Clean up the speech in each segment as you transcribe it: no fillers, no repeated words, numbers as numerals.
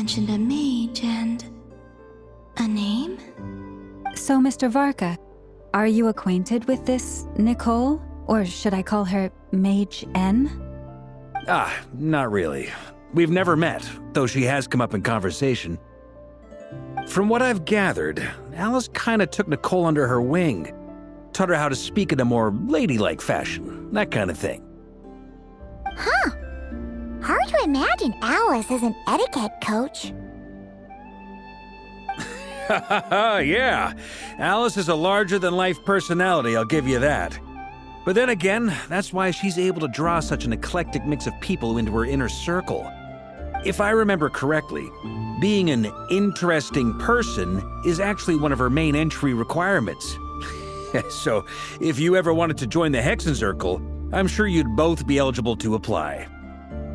mentioned a mage and a name? So, Mr. Varka, are you acquainted with this Nicole? Or should I call her Mage N? Not really. We've never met, though she has come up in conversation. From what I've gathered, Alice kinda took Nicole under her wing. Taught her how to speak in a more ladylike fashion, that kind of thing. Huh. Hard to imagine Alice as an etiquette coach. Yeah, Alice is a larger-than-life personality, I'll give you that. But then again, that's why she's able to draw such an eclectic mix of people into her inner circle. If I remember correctly, being an interesting person is actually one of her main entry requirements. So, if you ever wanted to join the Hexenzirkel, I'm sure you'd both be eligible to apply.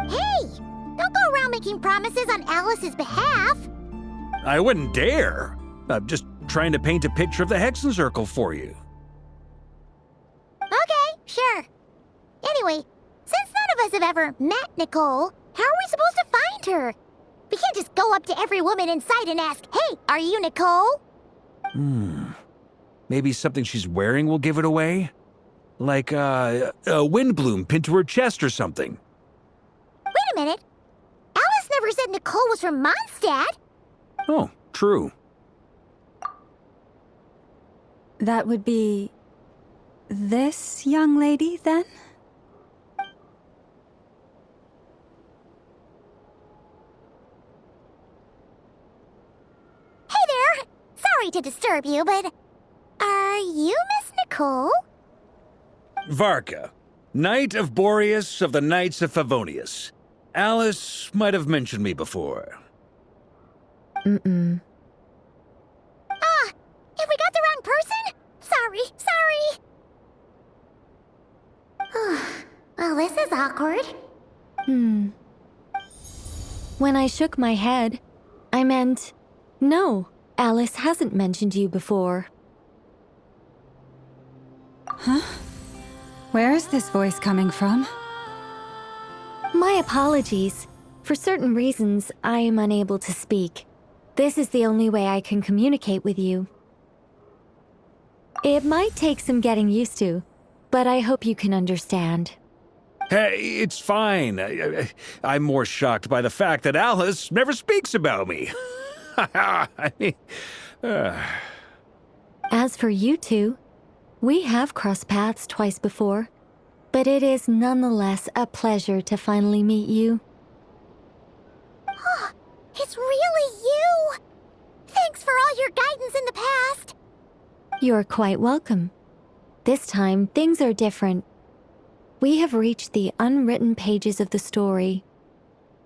Hey! Don't go around making promises on Alice's behalf. I wouldn't dare. I'm just trying to paint a picture of the Hexenzirkel for you. Okay, sure. Anyway, since none of us have ever met Nicole, how are we supposed to find her? We can't just go up to every woman in sight and ask, "Hey, are you Nicole?" Maybe something she's wearing will give it away? Like, a windbloom pinned to her chest or something. Wait a minute. Alice never said Nicole was from Mondstadt. Oh, true. That would be this young lady, then? Hey there! Sorry to disturb you, but are you Miss Nicole? Varka, Knight of Boreas of the Knights of Favonius. Alice might have mentioned me before. Mm-mm. If we got the wrong person? Sorry. Well, this is awkward. When I shook my head, I meant, no, Alice hasn't mentioned you before. Huh? Where is this voice coming from? My apologies. For certain reasons, I am unable to speak. This is the only way I can communicate with you. It might take some getting used to, but I hope you can understand. Hey, it's fine. I'm more shocked by the fact that Alice never speaks about me. As for you two, we have crossed paths twice before, but it is nonetheless a pleasure to finally meet you. It's really you! Thanks for all your guidance in the past. You're quite welcome. This time, things are different. We have reached the unwritten pages of the story.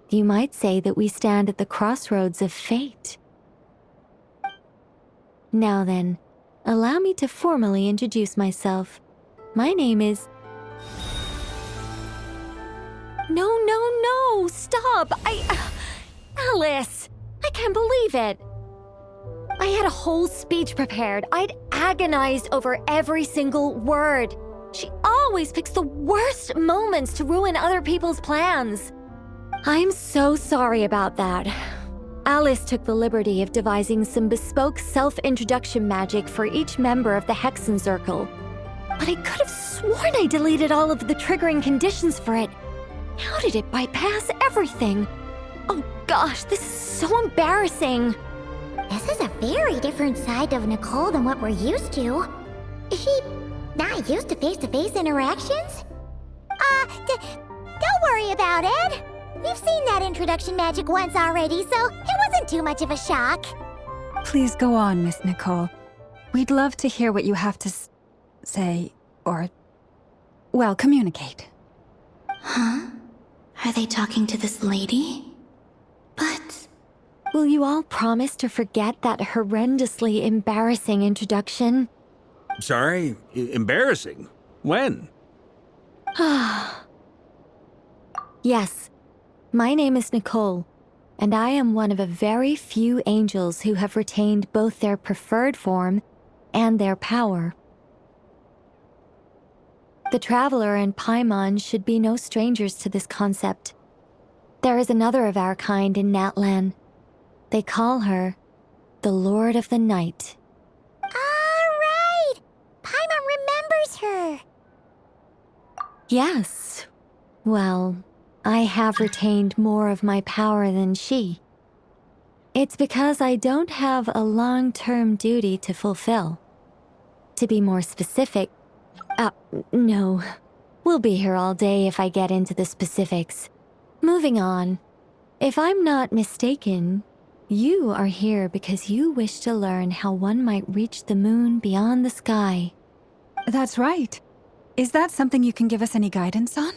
You might say that we stand at the crossroads of fate. Now then, allow me to formally introduce myself. My name is... No, stop! Alice! I can't believe it! I had a whole speech prepared. I'd agonized over every single word. She always picks the worst moments to ruin other people's plans. I'm so sorry about that. Alice took the liberty of devising some bespoke self-introduction magic for each member of the Hexenzirkel. But I could have sworn I deleted all of the triggering conditions for it. How did it bypass everything? Oh gosh, this is so embarrassing. This is a very different side of Nicole than what we're used to. Is she not used to face-to-face interactions? Don't worry about it. We've seen that introduction magic once already, so it wasn't too much of a shock. Please go on, Miss Nicole. We'd love to hear what you have to say, or, well, communicate. Huh? Are they talking to this lady? But... Will you all promise to forget that horrendously embarrassing introduction? Sorry? Embarrassing? When? Yes, my name is Nicole, and I am one of a very few angels who have retained both their preferred form and their power. The Traveler and Paimon should be no strangers to this concept. There is another of our kind in Natlan, They call her the Lord of the Night. Right! Paimon remembers her. Yes. Well, I have retained more of my power than she. It's because I don't have a long-term duty to fulfill. To be more specific, no. We'll be here all day if I get into the specifics. Moving on. If I'm not mistaken, you are here because you wish to learn how one might reach the moon beyond the sky. That's right. Is that something you can give us any guidance on?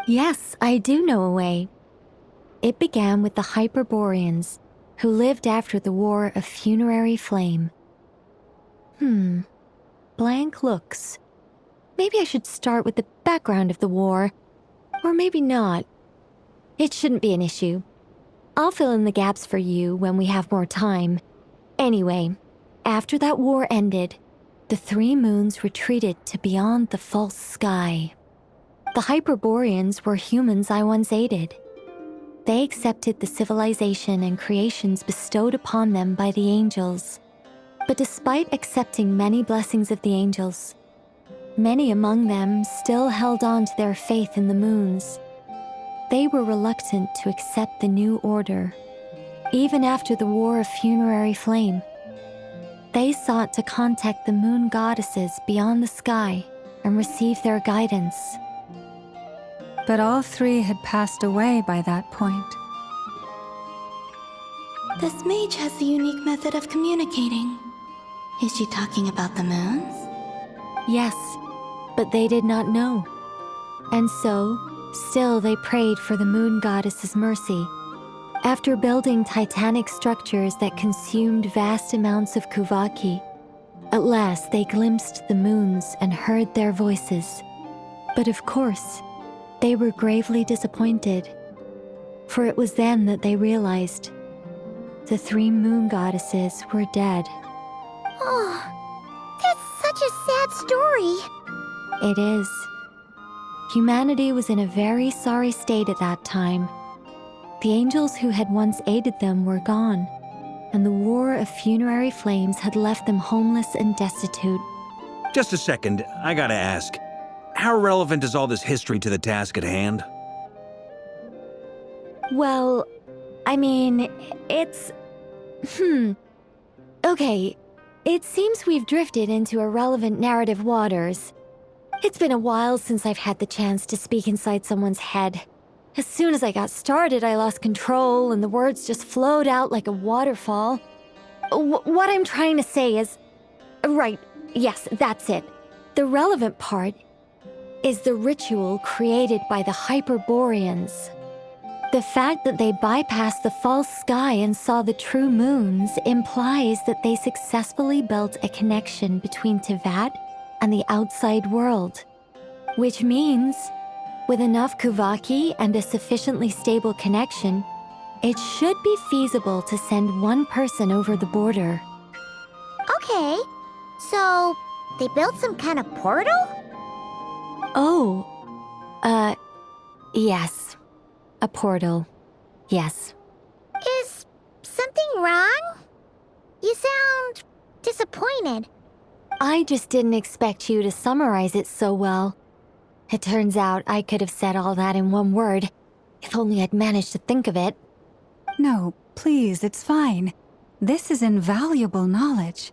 Yes, I do know a way. It began with the Hyperboreans, who lived after the War of Funerary Flame. Blank looks. Maybe I should start with the background of the war. Or maybe not. It shouldn't be an issue. I'll fill in the gaps for you when we have more time. Anyway, after that war ended, the three moons retreated to beyond the false sky. The Hyperboreans were humans I once aided. They accepted the civilization and creations bestowed upon them by the angels. But despite accepting many blessings of the angels, many among them still held on to their faith in the moons. They were reluctant to accept the new order, even after the War of Funerary Flame. They sought to contact the moon goddesses beyond the sky and receive their guidance. But all three had passed away by that point. This mage has a unique method of communicating. Is she talking about the moons? Yes, but they did not know. And so, still they prayed for the moon goddess's mercy. After building titanic structures that consumed vast amounts of Kuvaki, at last they glimpsed the moons and heard their voices. But of course, they were gravely disappointed, for it was then that they realized the three moon goddesses were dead. Oh, that's such a sad story. It is. Humanity was in a very sorry state at that time. The angels who had once aided them were gone, and the War of Funerary Flames had left them homeless and destitute. Just a second, I gotta ask. How relevant is all this history to the task at hand? Well, I mean, it's... Okay, it seems we've drifted into irrelevant narrative waters. It's been a while since I've had the chance to speak inside someone's head. As soon as I got started, I lost control and the words just flowed out like a waterfall. What I'm trying to say is... Right, yes, that's it. The relevant part is the ritual created by the Hyperboreans. The fact that they bypassed the false sky and saw the true moons implies that they successfully built a connection between Tevat and the outside world. Which means, with enough Kuvaki and a sufficiently stable connection, it should be feasible to send one person over the border. Okay, so they built some kind of portal? Oh, yes. A portal. Yes. Is something wrong? You sound disappointed. I just didn't expect you to summarize it so well. It turns out I could have said all that in one word, if only I'd managed to think of it. No, please, it's fine. This is invaluable knowledge.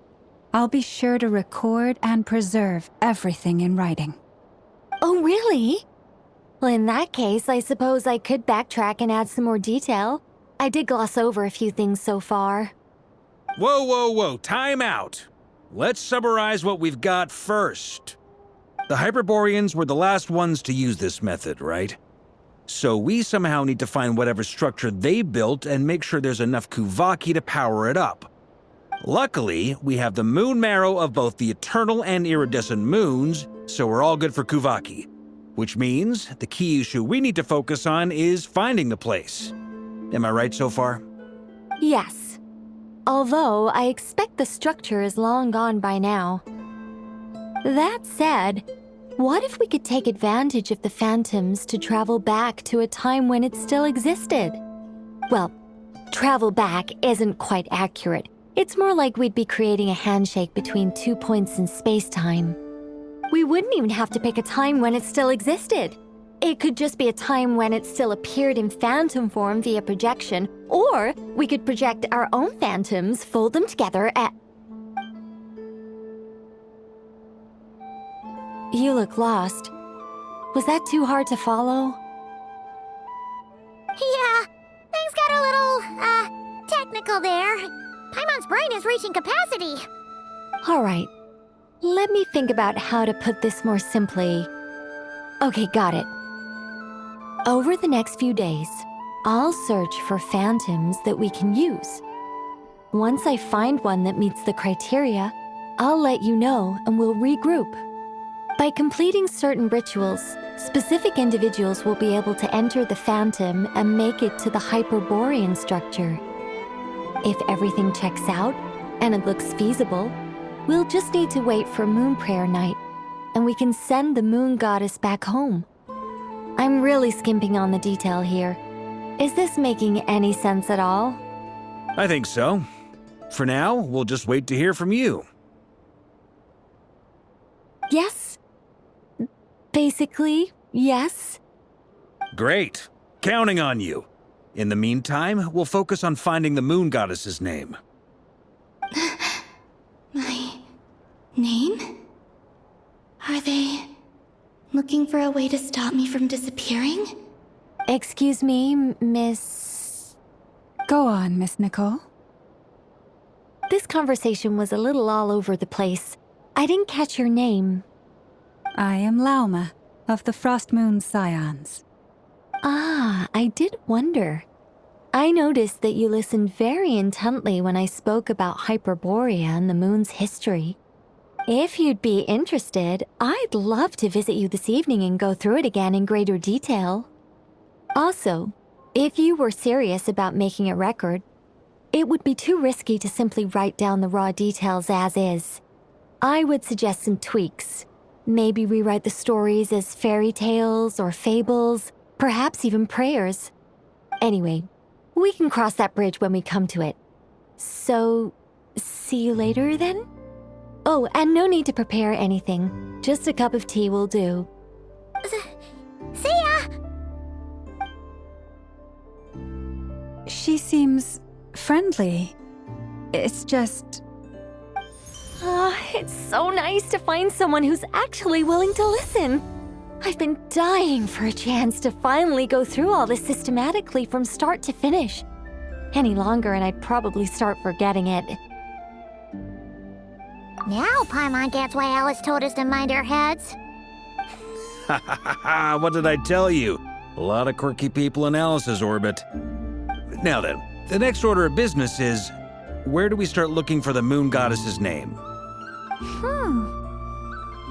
I'll be sure to record and preserve everything in writing. Oh, really? Well, in that case, I suppose I could backtrack and add some more detail. I did gloss over a few things so far. Whoa, time out. Let's summarize what we've got first. The Hyperboreans were the last ones to use this method, right? So we somehow need to find whatever structure they built and make sure there's enough Kuvaki to power it up. Luckily, we have the moon marrow of both the eternal and iridescent moons, so we're all good for Kuvaki. Which means the key issue we need to focus on is finding the place. Am I right so far? Yes. Although I expect the structure is long gone by now. That said, what if we could take advantage of the phantoms to travel back to a time when it still existed? Well, travel back isn't quite accurate. It's more like we'd be creating a handshake between 2 points in space-time. We wouldn't even have to pick a time when it still existed. It could just be a time when it still appeared in phantom form via projection, or we could project our own phantoms, fold them together at... You look lost. Was that too hard to follow? Yeah, things got a little, technical there. Paimon's brain is reaching capacity. All right. Let me think about how to put this more simply. Okay, got it. Over the next few days, I'll search for phantoms that we can use. Once I find one that meets the criteria, I'll let you know and we'll regroup. By completing certain rituals, specific individuals will be able to enter the phantom and make it to the Hyperborean structure. If everything checks out and it looks feasible, we'll just need to wait for Moon Prayer Night, and we can send the Moon Goddess back home. I'm really skimping on the detail here. Is this making any sense at all? I think so. For now, we'll just wait to hear from you. Yes. Basically, yes. Great. Counting on you. In the meantime, we'll focus on finding the Moon Goddess's name. My name? Are they looking for a way to stop me from disappearing? Excuse me, Miss... Go on, Miss Nicole. This conversation was a little all over the place. I didn't catch your name. I am Lauma, of the Frost Moon Scions. Ah, I did wonder. I noticed that you listened very intently when I spoke about Hyperborea and the moon's history. If you'd be interested, I'd love to visit you this evening and go through it again in greater detail. Also, if you were serious about making a record, it would be too risky to simply write down the raw details as is. I would suggest some tweaks. Maybe rewrite the stories as fairy tales or fables, perhaps even prayers. Anyway, we can cross that bridge when we come to it. So, see you later then? Oh, and no need to prepare anything. Just a cup of tea will do. See ya! She seems friendly. It's just... It's so nice to find someone who's actually willing to listen. I've been dying for a chance to finally go through all this systematically from start to finish. Any longer and I'd probably start forgetting it. Now Paimon gets why Alice told us to mind our heads. Ha ha ha ha! What did I tell you? A lot of quirky people in Alice's orbit. Now then, the next order of business is, where do we start looking for the Moon Goddess's name?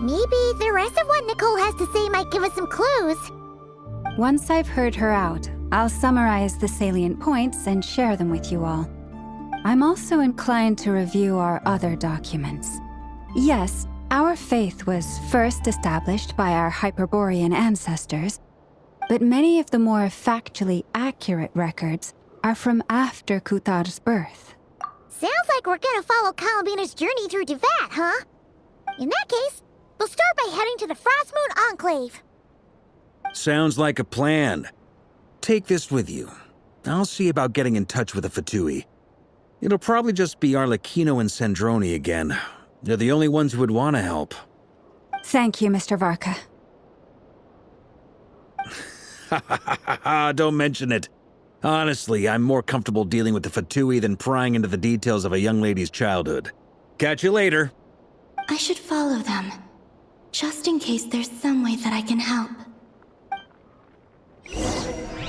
Maybe the rest of what Nicole has to say might give us some clues. Once I've heard her out, I'll summarize the salient points and share them with you all. I'm also inclined to review our other documents. Yes, our faith was first established by our Hyperborean ancestors, but many of the more factually accurate records are from after Kutar's birth. Sounds like we're gonna follow Columbina's journey through Devat, huh? In that case, we'll start by heading to the Frost Moon Enclave. Sounds like a plan. Take this with you. I'll see about getting in touch with the Fatui. It'll probably just be Arlecchino and Sandroni again. They're the only ones who would want to help. Thank you, Mr. Varka. Ha ha ha ha ha! Don't mention it. Honestly, I'm more comfortable dealing with the Fatui than prying into the details of a young lady's childhood. Catch you later. I should follow them, just in case there's some way that I can help.